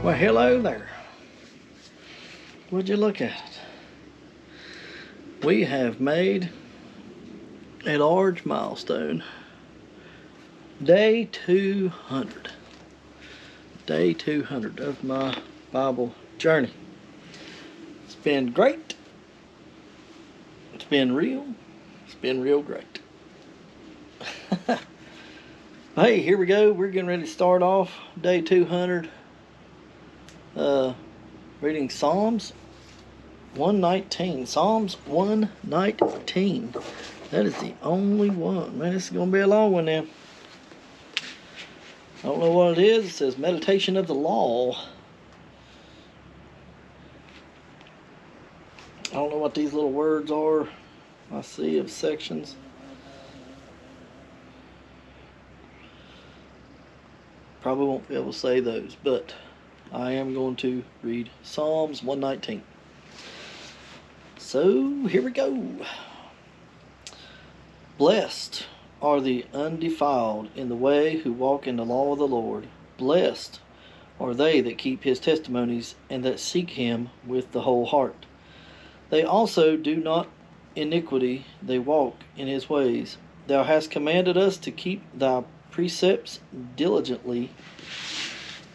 Well, hello there. Would you look at it? We have made a large milestone. Day 200. Day 200 of my Bible journey. It's been great. It's been real. It's been real great. Hey, here we go. We're getting ready to start off day 200. Reading Psalms 119. Psalms 119. That is the only one. Man, this is going to be a long one now. I don't know what it is. It says meditation of the law. I don't know what these little words are. I see of sections. Probably won't be able to say those, but I am going to read Psalms 119. So, here we go. Blessed are the undefiled in the way who walk in the law of the Lord. Blessed are they that keep his testimonies and that seek him with the whole heart. They also do not iniquity, they walk in his ways. Thou hast commanded us to keep thy precepts diligently.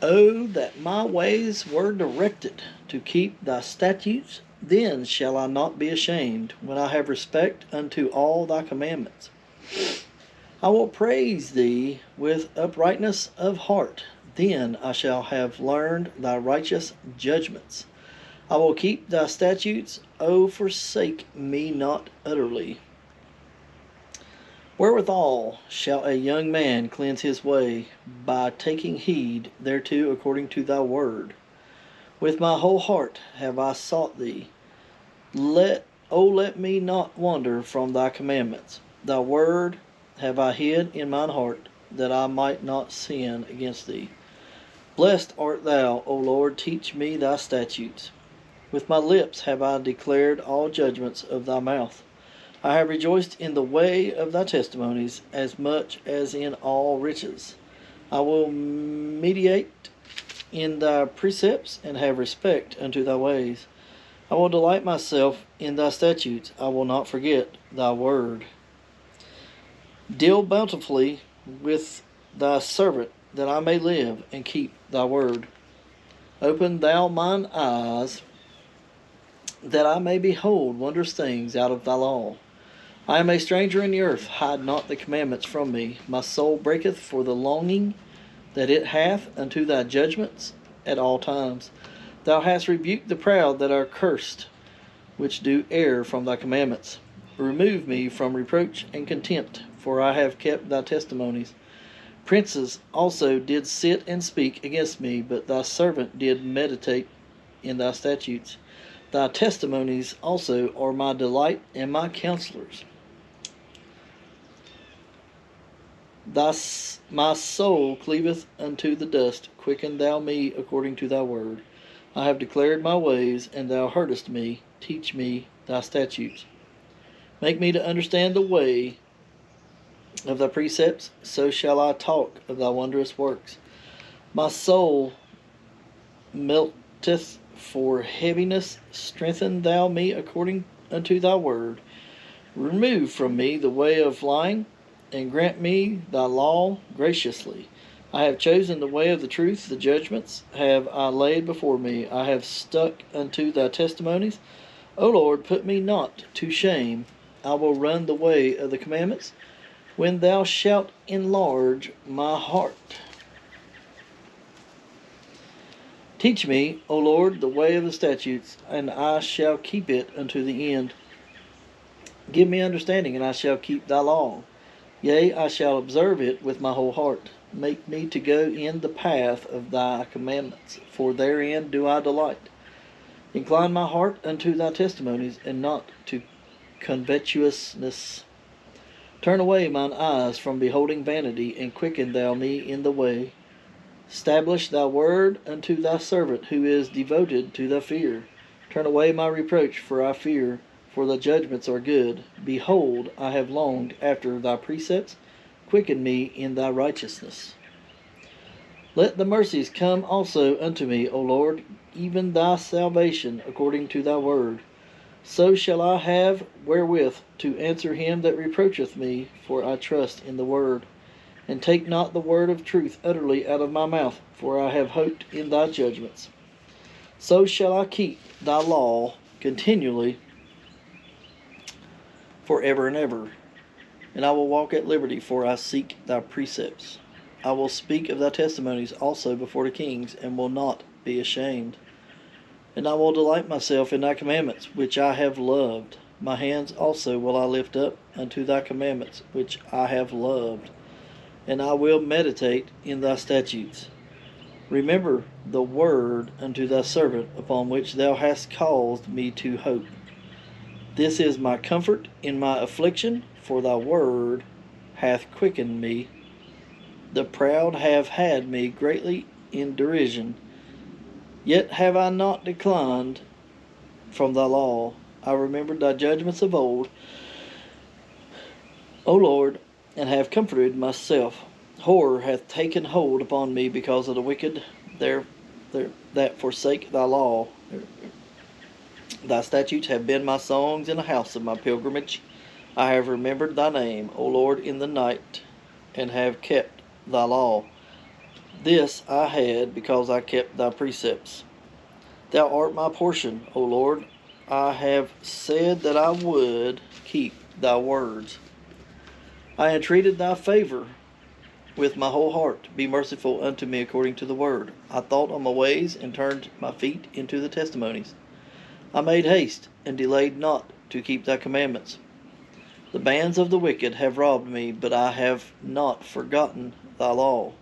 Oh, that my ways were directed to keep thy statutes, then shall I not be ashamed, when I have respect unto all thy commandments. I will praise thee with uprightness of heart, then I shall have learned thy righteous judgments. I will keep thy statutes, O forsake me not utterly. Wherewithal shall a young man cleanse his way? By taking heed thereto according to thy word. With my whole heart have I sought thee. Let me not wander from thy commandments. Thy word have I hid in mine heart, that I might not sin against thee. Blessed art thou, O Lord, teach me thy statutes. With my lips have I declared all judgments of thy mouth. I have rejoiced in the way of thy testimonies as much as in all riches. I will meditate in thy precepts and have respect unto thy ways. I will delight myself in thy statutes. I will not forget thy word. Deal bountifully with thy servant, that I may live and keep thy word. Open thou mine eyes, that I may behold wondrous things out of thy law. I am a stranger in the earth, hide not the commandments from me. My soul breaketh for the longing that it hath unto thy judgments at all times. Thou hast rebuked the proud that are cursed, which do err from thy commandments. Remove me from reproach and contempt, for I have kept thy testimonies. Princes also did sit and speak against me, but thy servant did meditate in thy statutes. Thy testimonies also are my delight and my counselors. Thus my soul cleaveth unto the dust. Quicken thou me according to thy word. I have declared my ways, and thou heardest me. Teach me thy statutes. Make me to understand the way of thy precepts, so shall I talk of thy wondrous works. My soul melteth for heaviness. Strengthen thou me according unto thy word. Remove from me the way of lying, and grant me thy law graciously. I have chosen the way of the truth, the judgments have I laid before me. I have stuck unto thy testimonies. O Lord, put me not to shame. I will run the way of the commandments, when thou shalt enlarge my heart. Teach me, O Lord, the way of the statutes, and I shall keep it unto the end. Give me understanding, and I shall keep thy law. Yea, I shall observe it with my whole heart. Make me to go in the path of thy commandments, for therein do I delight. Incline my heart unto thy testimonies, and not to covetousness. Turn away mine eyes from beholding vanity, and quicken thou me in the way. Establish thy word unto thy servant, who is devoted to thy fear. Turn away my reproach, for I fear, for thy judgments are good. Behold, I have longed after thy precepts. Quicken me in thy righteousness. Let the mercies come also unto me, O Lord, even thy salvation according to thy word. So shall I have wherewith to answer him that reproacheth me, for I trust in the word. And take not the word of truth utterly out of my mouth, for I have hoped in thy judgments. So shall I keep thy law continually forever and ever. And I will walk at liberty, for I seek thy precepts. I will speak of thy testimonies also before the kings, and will not be ashamed. And I will delight myself in thy commandments, which I have loved. My hands also will I lift up unto thy commandments, which I have loved. And I will meditate in thy statutes. Remember the word unto thy servant, upon which thou hast caused me to hope. This is my comfort in my affliction, for thy word hath quickened me. The proud have had me greatly in derision, yet have I not declined from thy law. I remembered thy judgments of old, O Lord, and have comforted myself. Horror hath taken hold upon me because of the wicked that forsake thy law. Thy statutes have been my songs in the house of my pilgrimage. I have remembered thy name, O Lord, in the night, and have kept thy law. This I had because I kept thy precepts. Thou art my portion, O Lord. I have said that I would keep thy words. I entreated thy favor with my whole heart. Be merciful unto me according to the word. I thought on my ways, and turned my feet into the testimonies. I made haste, and delayed not to keep thy commandments. The bands of the wicked have robbed me, but I have not forgotten thy law.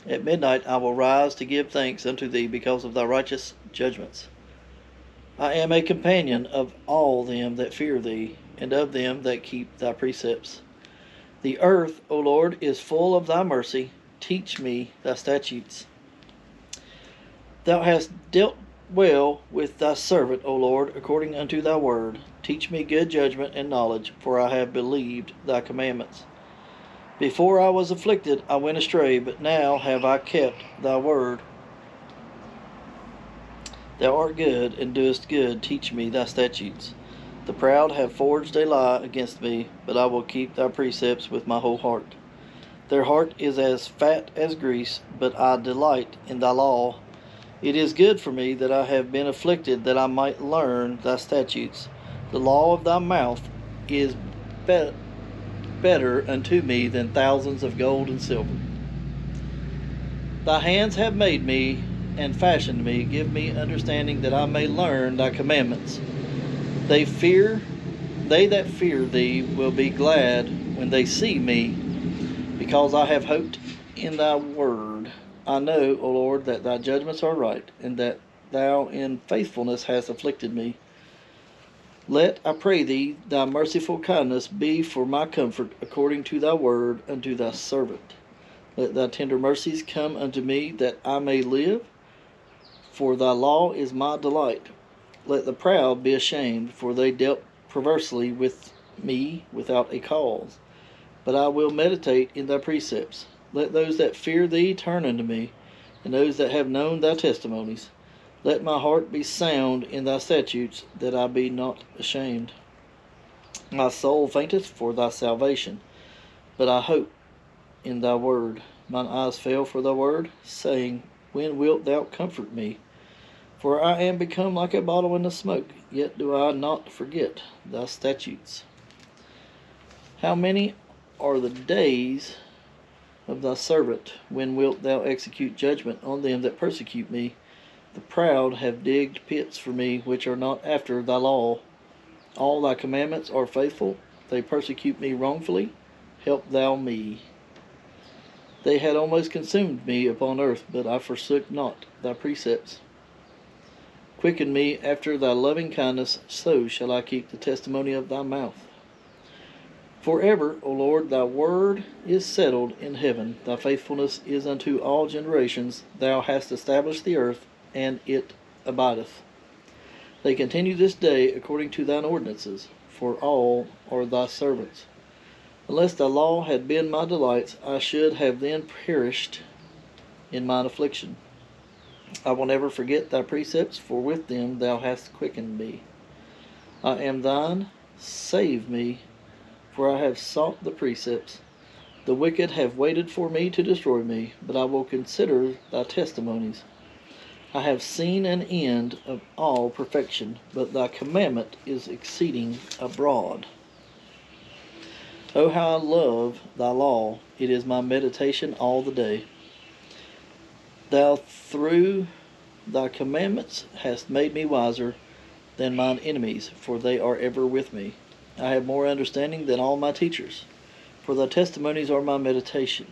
At midnight I will rise to give thanks unto thee because of thy righteous judgments. I am a companion of all them that fear thee, and of them that keep thy precepts. The earth, O Lord, is full of thy mercy. Teach me thy statutes. Thou hast dealt well with thy servant, O Lord, according unto thy word. Teach me good judgment and knowledge, for I have believed thy commandments. Before I was afflicted, I went astray, but now have I kept thy word. Thou art good, and doest good. Teach me thy statutes. The proud have forged a lie against me, but I will keep thy precepts with my whole heart. Their heart is as fat as grease, but I delight in thy law. It is good for me that I have been afflicted, that I might learn thy statutes. The law of thy mouth is better unto me than thousands of gold and silver. Thy hands have made me and fashioned me. Give me understanding that I may learn thy commandments. They that fear thee will be glad when they see me, because I have hoped in thy word. I know, O Lord, that thy judgments are right, and that thou in faithfulness hast afflicted me. Let, I pray thee, thy merciful kindness be for my comfort, according to thy word unto thy servant. Let thy tender mercies come unto me, that I may live, for thy law is my delight. Let the proud be ashamed, for they dealt perversely with me without a cause. But I will meditate in thy precepts. Let those that fear thee turn unto me, and those that have known thy testimonies. Let my heart be sound in thy statutes, that I be not ashamed. My soul fainteth for thy salvation, but I hope in thy word. Mine eyes fail for thy word, saying, when wilt thou comfort me? For I am become like a bottle in the smoke, yet do I not forget thy statutes. How many are the days of thy servant? When wilt thou execute judgment on them that persecute me? The proud have digged pits for me, which are not after thy law. All thy commandments are faithful. They persecute me wrongfully. Help thou me. They had almost consumed me upon earth, but I forsook not thy precepts. Quicken me after thy loving kindness, so shall I keep the testimony of thy mouth. Forever, O Lord, thy word is settled in heaven. Thy faithfulness is unto all generations. Thou hast established the earth, and it abideth. They continue this day according to thine ordinances, for all are thy servants. Unless thy law had been my delights, I should have then perished in mine affliction. I will never forget thy precepts, for with them thou hast quickened me. I am thine, save me, for I have sought the precepts. The wicked have waited for me to destroy me, but I will consider thy testimonies. I have seen an end of all perfection, but thy commandment is exceeding abroad. Oh, how I love thy law! It is my meditation all the day. Thou through thy commandments hast made me wiser than mine enemies, for they are ever with me. I have more understanding than all my teachers, for thy testimonies are my meditation.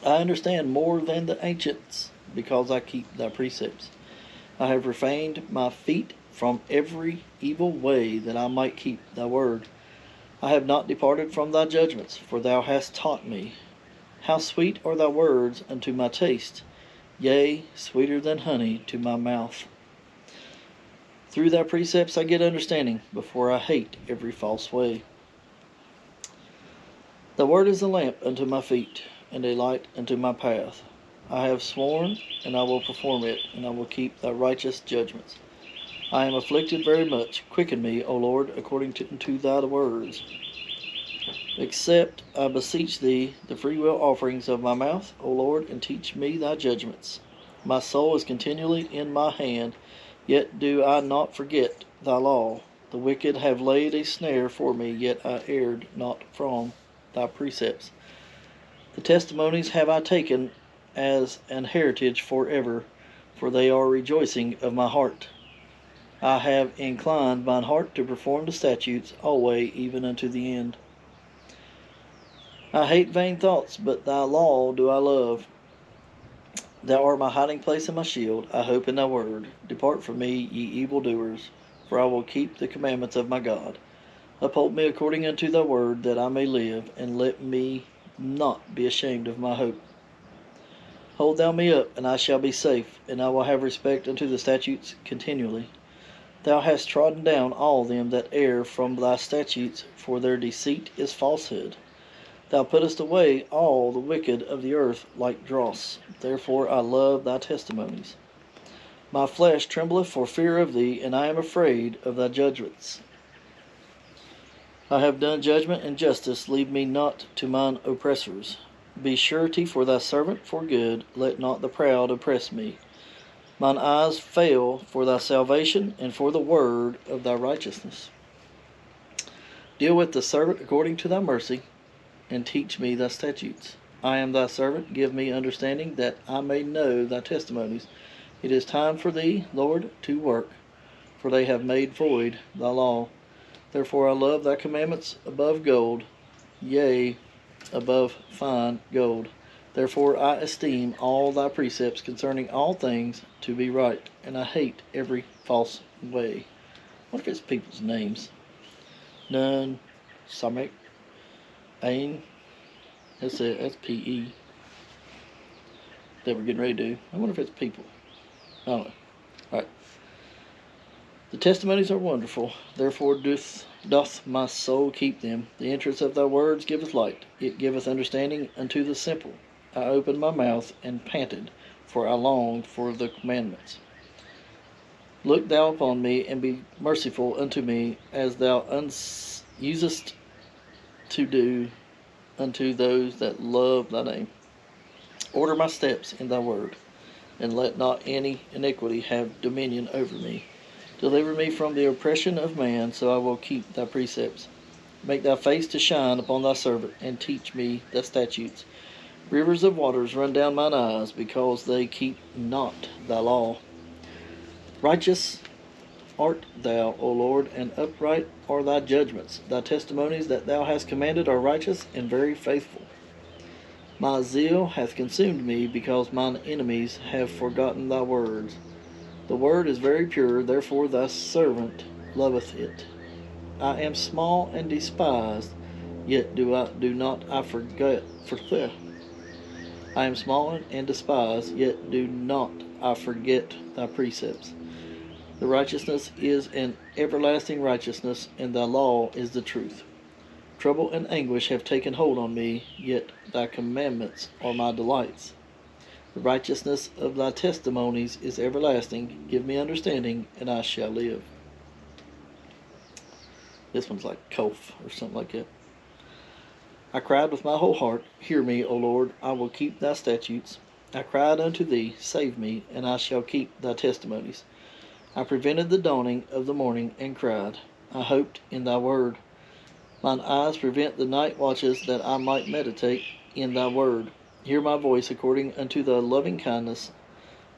I understand more than the ancients, because I keep thy precepts. I have refrained my feet from every evil way, that I might keep thy word. I have not departed from thy judgments, for thou hast taught me. How sweet are thy words unto my taste, yea, sweeter than honey to my mouth. Through thy precepts I get understanding, before I hate every false way. Thy word is a lamp unto my feet, and a light unto my path. I have sworn, and I will perform it, and I will keep thy righteous judgments. I am afflicted very much. Quicken me, O Lord, according to thy words. Accept, I beseech thee, the freewill offerings of my mouth, O Lord, and teach me thy judgments. My soul is continually in my hand, yet do I not forget thy law. The wicked have laid a snare for me, yet I erred not from thy precepts. The testimonies have I taken as an heritage forever, for they are rejoicing of my heart. I have inclined mine heart to perform the statutes alway, even unto the end. I hate vain thoughts, but thy law do I love. Thou art my hiding place and my shield. I hope in thy word. Depart from me, ye evildoers, for I will keep the commandments of my God. Uphold me according unto thy word, that I may live, and let me not be ashamed of my hope. Hold thou me up, and I shall be safe, and I will have respect unto the statutes continually. Thou hast trodden down all them that err from thy statutes, for their deceit is falsehood. Thou puttest away all the wicked of the earth like dross. Therefore I love thy testimonies. My flesh trembleth for fear of thee, and I am afraid of thy judgments. I have done judgment and justice. Leave me not to mine oppressors. Be surety for thy servant for good. Let not the proud oppress me. Mine eyes fail for thy salvation, and for the word of thy righteousness. Deal with the servant according to thy mercy, and teach me thy statutes. I am thy servant. Give me understanding, that I may know thy testimonies. It is time for thee, Lord, to work, for they have made void thy law. Therefore I love thy commandments above gold, yea, above fine gold. Therefore I esteem all thy precepts concerning all things to be right, and I hate every false way. What if it's people's names? Nun, Samek, Ain, that's it, that's P-E, that we're getting ready to do. I wonder if it's people. I don't know. Alright. The testimonies are wonderful, therefore doth my soul keep them. The entrance of thy words giveth light, it giveth understanding unto the simple. I opened my mouth and panted, for I longed for the commandments. Look thou upon me, and be merciful unto me, as thou usest to do unto those that love thy name. Order my steps in thy word, and let not any iniquity have dominion over me. Deliver me from the oppression of man, so I will keep thy precepts. Make thy face to shine upon thy servant, and teach me thy statutes. Rivers of waters run down mine eyes, because they keep not thy law. Righteous art thou, O Lord, and upright are thy judgments. Thy testimonies that thou hast commanded are righteous and very faithful. My zeal hath consumed me, because mine enemies have forgotten thy words. The word is very pure, therefore thy servant loveth it. I am small and despised, yet do not I forget. I am small and despised, yet do not I forget thy precepts. The righteousness is an everlasting righteousness, and thy law is the truth. Trouble and anguish have taken hold on me, yet thy commandments are my delights. The righteousness of thy testimonies is everlasting. Give me understanding, and I shall live. This one's like Koph or something like that. I cried with my whole heart, hear me, O Lord, I will keep thy statutes. I cried unto thee, save me, and I shall keep thy testimonies. I prevented the dawning of the morning, and cried. I hoped in thy word. Mine eyes prevent the night watches, that I might meditate in thy word. Hear my voice according unto thy loving kindness.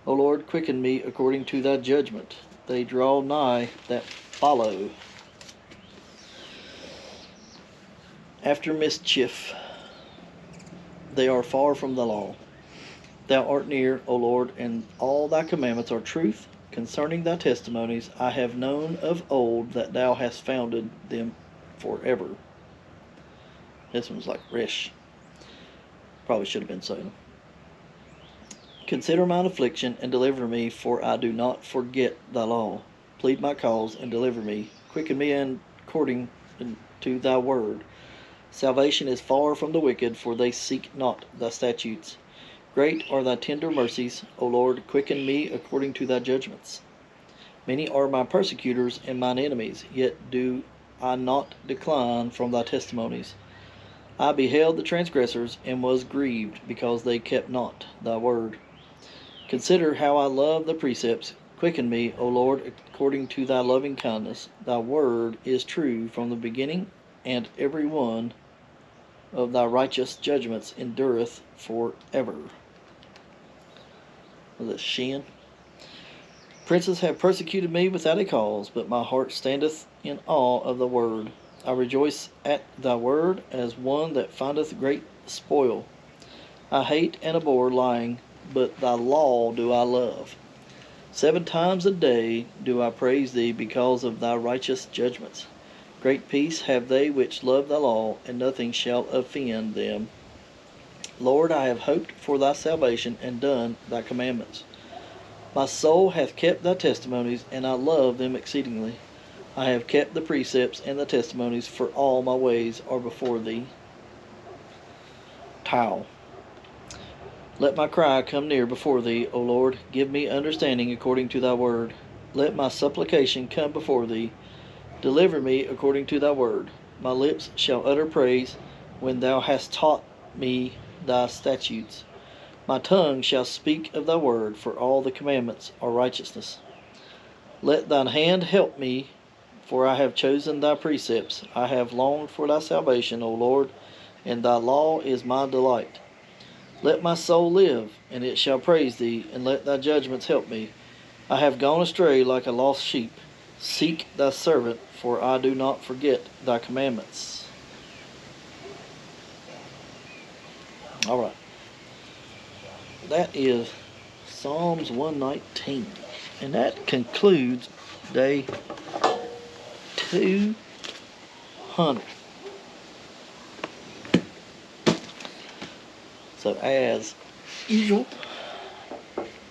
O Lord, quicken me according to thy judgment. They draw nigh that follow. After mischief, they are far from the law. Thou art near, O Lord, and all thy commandments are truth. Concerning thy testimonies, I have known of old that thou hast founded them forever. This one's like Resh. Probably should have been Salem. Consider mine affliction and deliver me, for I do not forget thy law. Plead my cause and deliver me. Quicken me according to thy word. Salvation is far from the wicked, for they seek not thy statutes. Great are thy tender mercies, O Lord, quicken me according to thy judgments. Many are my persecutors and mine enemies, yet do I not decline from thy testimonies. I beheld the transgressors, and was grieved, because they kept not thy word. Consider how I love the precepts. Quicken me, O Lord, according to thy loving kindness. Thy word is true from the beginning, and every one of thy righteous judgments endureth forever. Was it Shin? Princes have persecuted me without a cause, but my heart standeth in awe of the word. I rejoice at thy word as one that findeth great spoil. I hate and abhor lying, but thy law do I love. 7 times a day do I praise thee because of thy righteous judgments. Great peace have they which love thy law, and nothing shall offend them. Lord, I have hoped for thy salvation, and done thy commandments. My soul hath kept thy testimonies, and I love them exceedingly. I have kept the precepts and the testimonies, for all my ways are before thee. Tau. Let my cry come near before thee, O Lord. Give me understanding according to thy word. Let my supplication come before thee. Deliver me according to thy word. My lips shall utter praise when thou hast taught me thy statutes. My tongue shall speak of thy word, for all the commandments are righteousness. Let thine hand help me, for I have chosen thy precepts. I have longed for thy salvation, O Lord, and thy law is my delight. Let my soul live, and it shall praise thee, and let thy judgments help me. I have gone astray like a lost sheep. Seek thy servant, for I do not forget thy commandments. All right. That is Psalms 119. And that concludes day 200. So as usual,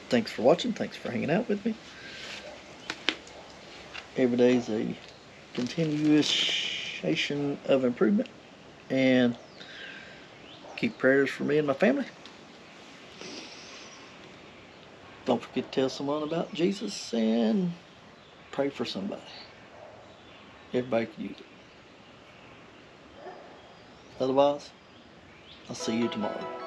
thanks for watching. Thanks for hanging out with me. Every day is a continuation of improvement. And keep prayers for me and my family. Don't forget to tell someone about Jesus and pray for somebody. Everybody can use it. Otherwise, I'll see you tomorrow.